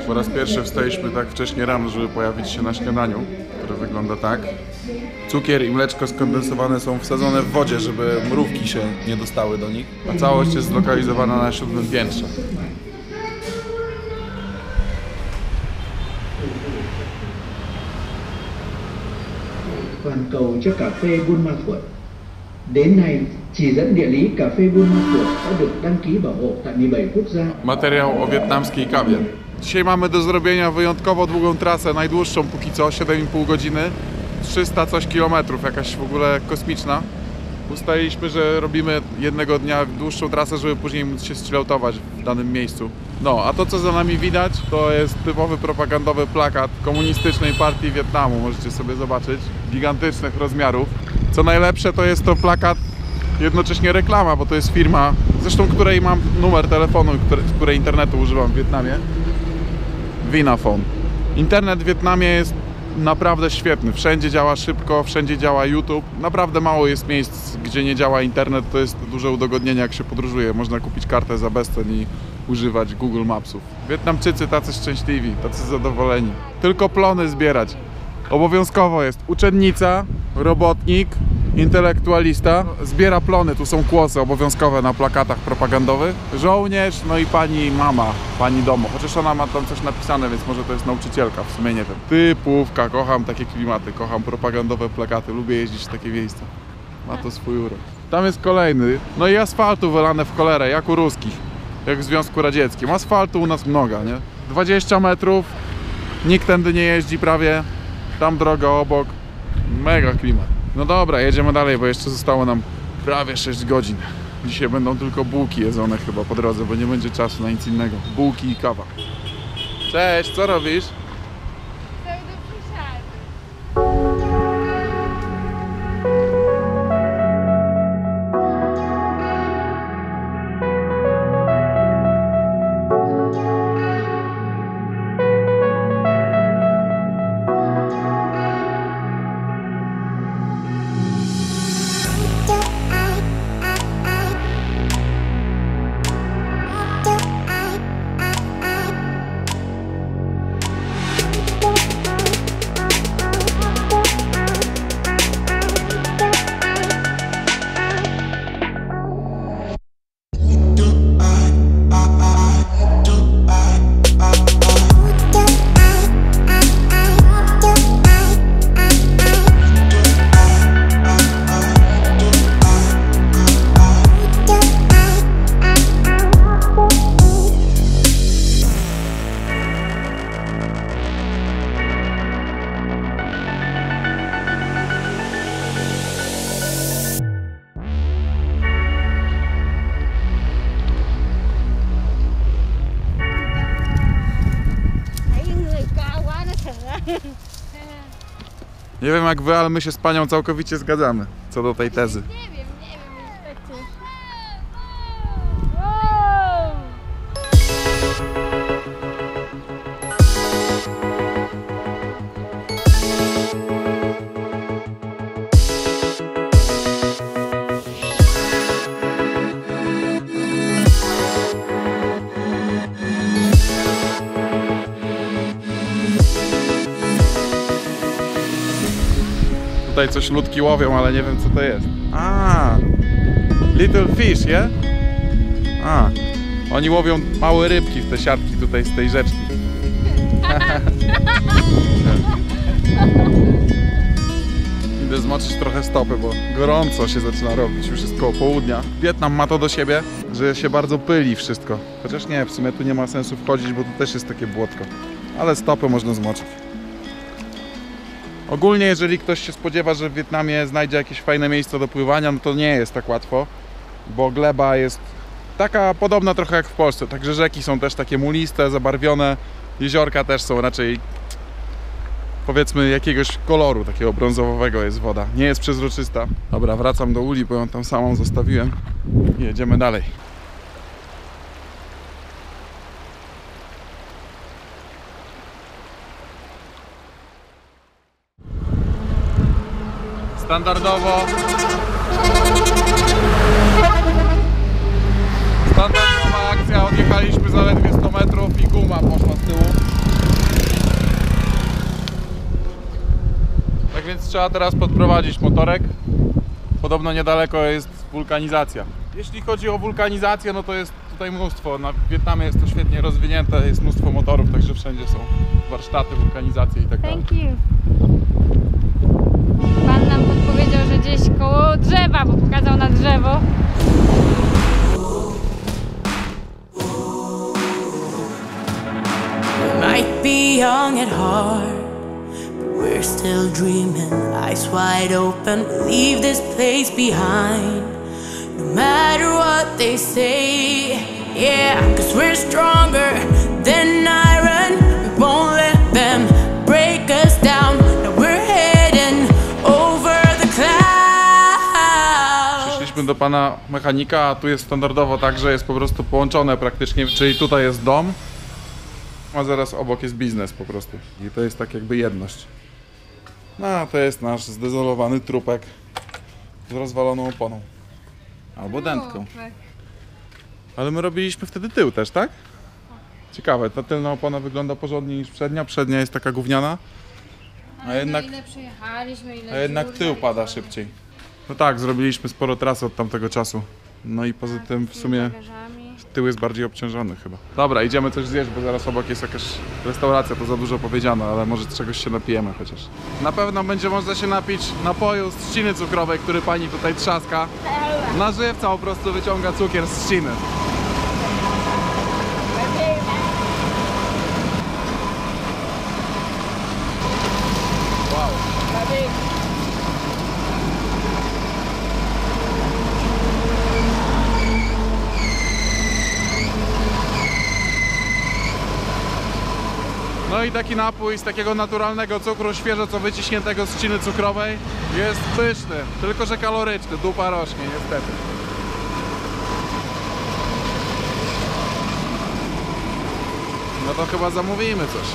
Po raz pierwszy wstaliśmy tak wcześnie rano, żeby pojawić się na śniadaniu, które wygląda tak. Cukier i mleczko skondensowane są wsadzone w wodzie, żeby mrówki się nie dostały do nich, a całość jest zlokalizowana na 7. piętrze. Toàn cầu cho cà phê Buôn Ma Thuột. Đến nay, chỉ dẫn địa lý cà phê Buôn Ma Thuột đã được đăng ký bảo hộ tại 17 quốc gia. Materiał o wietnamskiej kawie. Dzisiaj mamy do zrobienia wyjątkowo długą trasę, najdłuższą póki co, 7,5 godziny, 300 coś kilometrów, jakaś w ogóle kosmiczna. Ustaliliśmy, że robimy jednego dnia dłuższą trasę, żeby później móc się zchilloutować w danym miejscu. No, a to co za nami widać, to jest typowy propagandowy plakat komunistycznej partii Wietnamu, możecie sobie zobaczyć, gigantycznych rozmiarów. Co najlepsze, to jest to plakat, jednocześnie reklama, bo to jest firma, zresztą której mam numer telefonu, której internetu używam w Wietnamie. Vinaphone. Internet w Wietnamie jest naprawdę świetny. Wszędzie działa szybko, wszędzie działa YouTube. Naprawdę mało jest miejsc, gdzie nie działa internet. To jest duże udogodnienie, jak się podróżuje. Można kupić kartę za bezcen i używać Google Mapsów. Wietnamczycy tacy szczęśliwi, tacy zadowoleni. Tylko plony zbierać. Obowiązkowo jest uczennica, robotnik, intelektualista. Zbiera plony, tu są kłosy obowiązkowe na plakatach propagandowych. Żołnierz, no i pani mama, pani domu. Chociaż ona ma tam coś napisane, więc może to jest nauczycielka, w sumie nie wiem. Typówka, kocham takie klimaty, kocham propagandowe plakaty, lubię jeździć w takie miejsca. Ma to swój urok. Tam jest kolejny, no i asfaltu wylane w cholerę, jak u ruskich, jak w Związku Radzieckim. Asfaltu u nas mnoga, nie? 20 metrów, nikt tędy nie jeździ prawie, tam droga obok, mega klimat. No dobra, jedziemy dalej, bo jeszcze zostało nam prawie 6 godzin. Dzisiaj będą tylko bułki jedzone chyba po drodze, bo nie będzie czasu na nic innego. Bułki i kawa. Cześć, co robisz? Nie wiem jak wy, ale my się z panią całkowicie zgadzamy co do tej tezy. Nie wiem niestety. Tutaj coś ludki łowią, ale nie wiem co to jest. Little fish, yeah? Oni łowią małe rybki w te siatki tutaj z tej rzeczki. Idę zmoczyć trochę stopy, bo gorąco się zaczyna robić, już jest koło południa. Wietnam ma to do siebie, że się bardzo pyli wszystko. Chociaż nie, w sumie tu nie ma sensu wchodzić, bo tu też jest takie błotko. Ale stopy można zmoczyć. Ogólnie jeżeli ktoś się spodziewa, że w Wietnamie znajdzie jakieś fajne miejsce do pływania, no to nie jest tak łatwo, bo gleba jest taka podobna trochę jak w Polsce, także rzeki są też takie muliste, zabarwione, jeziorka też są raczej, powiedzmy, jakiegoś koloru, takiego brązowego jest woda, nie jest przezroczysta. Dobra, wracam do Uli, bo ją tam samą zostawiłem i jedziemy dalej. Standardowa akcja, odjechaliśmy zaledwie 100 metrów i guma poszła z tyłu. Tak więc trzeba teraz podprowadzić motorek. Podobno niedaleko jest wulkanizacja. Jeśli chodzi o wulkanizację, no to jest tutaj mnóstwo. Na Wietnamie jest to świetnie rozwinięte, jest mnóstwo motorów, także wszędzie są warsztaty, wulkanizacje i tak dalej. Thank you. Pan nam podpowiedział, że gdzieś koło drzewa, bo pokazał na drzewo. Might be young at heart, but we're still dreaming. Eyes wide open, leave this place behind. No matter what they say, yeah, 'cause we're stronger than iron. We won't let them break us down. Now we're heading over the clouds. Przyszliśmy do pana mechanika, a tu jest standardowo tak, że jest po prostu połączone praktycznie, czyli tutaj jest dom, a zaraz obok jest biznes po prostu. I to jest tak jakby jedność. No, a to jest nasz zdezolowany trupek z rozwaloną oponą. Albo dętką. Ale my robiliśmy wtedy tył też, tak? Ciekawe, ta tylna opona wygląda porządnie niż przednia. Przednia jest taka gówniana, a jednak, Ile przejechaliśmy, ile a jednak dziur, tył pada szybciej. No tak, zrobiliśmy sporo trasy od tamtego czasu. No i poza tym w sumie bagażami. tył jest bardziej obciążony chyba. Dobra, idziemy coś zjeść, bo zaraz obok jest jakaś restauracja, to za dużo powiedziane, ale może czegoś się napijemy chociaż. Na pewno będzie można się napić napoju z trzciny cukrowej, który pani tutaj trzaska. Na żywca po prostu wyciąga cukier z trzciny. Wow. No i taki napój z takiego naturalnego cukru, świeżo co wyciśniętego z trzciny cukrowej, jest pyszny, tylko że kaloryczny, dupa rośnie niestety. No to chyba zamówimy coś.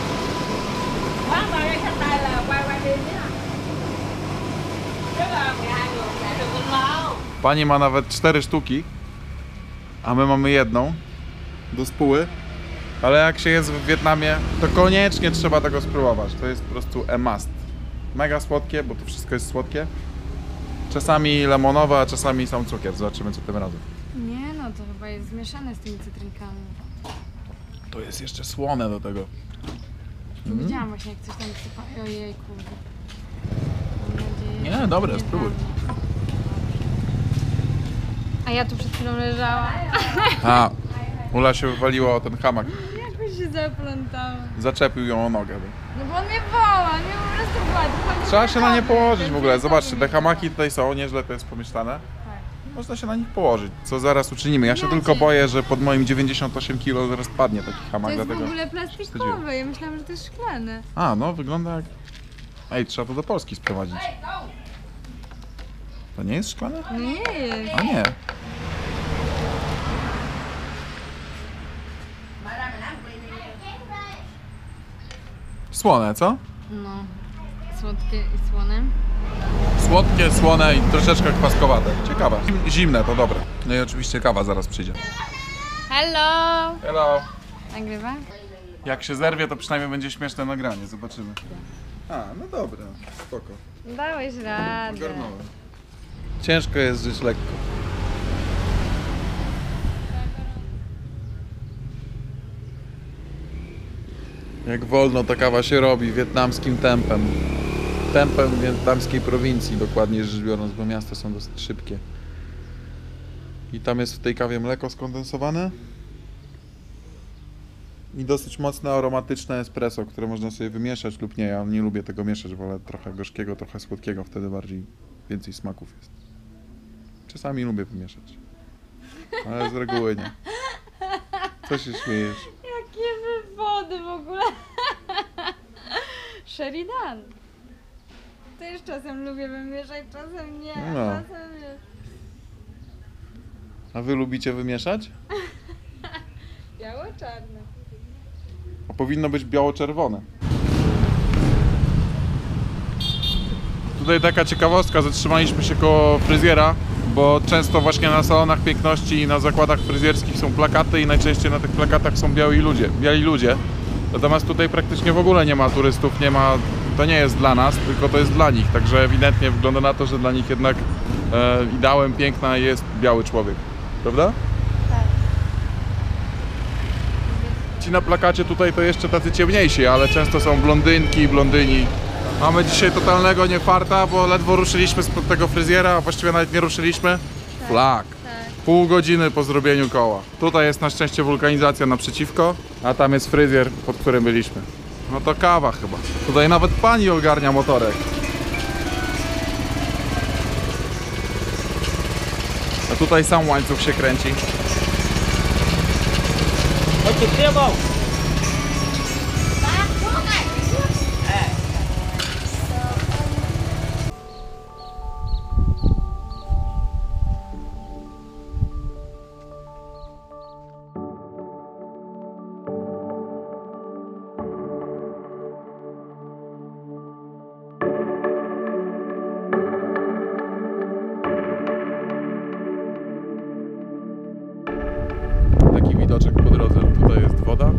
Pani ma nawet 4 sztuki, a my mamy jedną do spóły. Ale jak się jest w Wietnamie, to koniecznie trzeba tego spróbować. To jest po prostu a must. Mega słodkie, bo to wszystko jest słodkie. Czasami lemonowe, a czasami sam cukier. Zobaczymy co tym razem. Nie no, to chyba jest zmieszane z tymi cytrynkami. To jest jeszcze słone do tego. Widziałam właśnie jak coś tam sypa... Ojejku. Mam nadzieję, Nie, że dobre, nie spróbuj. damy. A ja tu przed chwilą leżałam. A, Ula się wywaliła o ten hamak. Jakoś się zaplątała. Zaczepił ją o nogę. No bo on mnie woła, mnie po prostu woła. Trzeba się na nie położyć w ogóle. Zobaczcie, te hamaki tutaj są, nieźle to jest pomyślane. Tak. Można się na nich położyć, co zaraz uczynimy. Ja się Jacie? tylko boję, że pod moim 98 kg zaraz padnie taki To hamak, jest w dlatego... ogóle plastikowe, ja myślałam, że to jest szklane. A, no wygląda jak... Ej, trzeba to do Polski sprowadzić. To nie jest szklane? No nie jest. A nie. Słone, co? No, słodkie i słone. Słodkie, słone i troszeczkę kwaskowate. Ciekawe. Zimne to dobre. No i oczywiście kawa zaraz przyjdzie. Hello! Hello. Nagrywa? Jak się zerwie, to przynajmniej będzie śmieszne nagranie. Zobaczymy. A, no dobra. Spoko. Dałeś radę. Ogarnąłem. Ciężko jest żyć lekko. Jak wolno ta kawa się robi wietnamskim tempem. Tempem wietnamskiej prowincji, dokładnie rzecz biorąc, bo miasta są dosyć szybkie. I tam jest w tej kawie mleko skondensowane. I dosyć mocne, aromatyczne espresso, które można sobie wymieszać lub nie. Ja nie lubię tego mieszać, wolę trochę gorzkiego, trochę słodkiego, wtedy bardziej więcej smaków jest. Czasami lubię wymieszać, ale z reguły nie. Co się śmiejesz? Jakie wywody w ogóle. Sheridan. Też czasem lubię wymieszać, czasem nie. No. Czasem nie. A wy lubicie wymieszać? Biało-czarne. A powinno być biało-czerwone. Tutaj taka ciekawostka, zatrzymaliśmy się koło fryzjera, bo często właśnie na salonach piękności i na zakładach fryzjerskich są plakaty i najczęściej na tych plakatach są biali ludzie. Natomiast tutaj praktycznie w ogóle nie ma turystów, to nie jest dla nas, tylko to jest dla nich. Także ewidentnie wygląda na to, że dla nich jednak ideałem piękna jest biały człowiek. Prawda? Tak. Ci na plakacie tutaj to jeszcze tacy ciemniejsi, ale często są blondynki i blondyni. Mamy dzisiaj totalnego niefarta, bo ledwo ruszyliśmy spod tego fryzjera, a właściwie nawet nie ruszyliśmy. Flak. Pół godziny po zrobieniu koła. Tutaj jest na szczęście wulkanizacja naprzeciwko, a tam jest fryzjer, pod którym byliśmy. No to kawa chyba. Tutaj nawet pani ogarnia motorek. A tutaj sam łańcuch się kręci. Chodźcie, trzymał! Taki widoczek po drodze. Tutaj jest woda.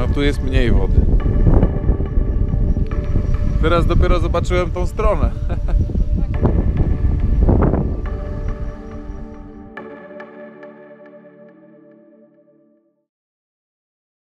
A tu jest mniej wody. Teraz dopiero zobaczyłem tą stronę.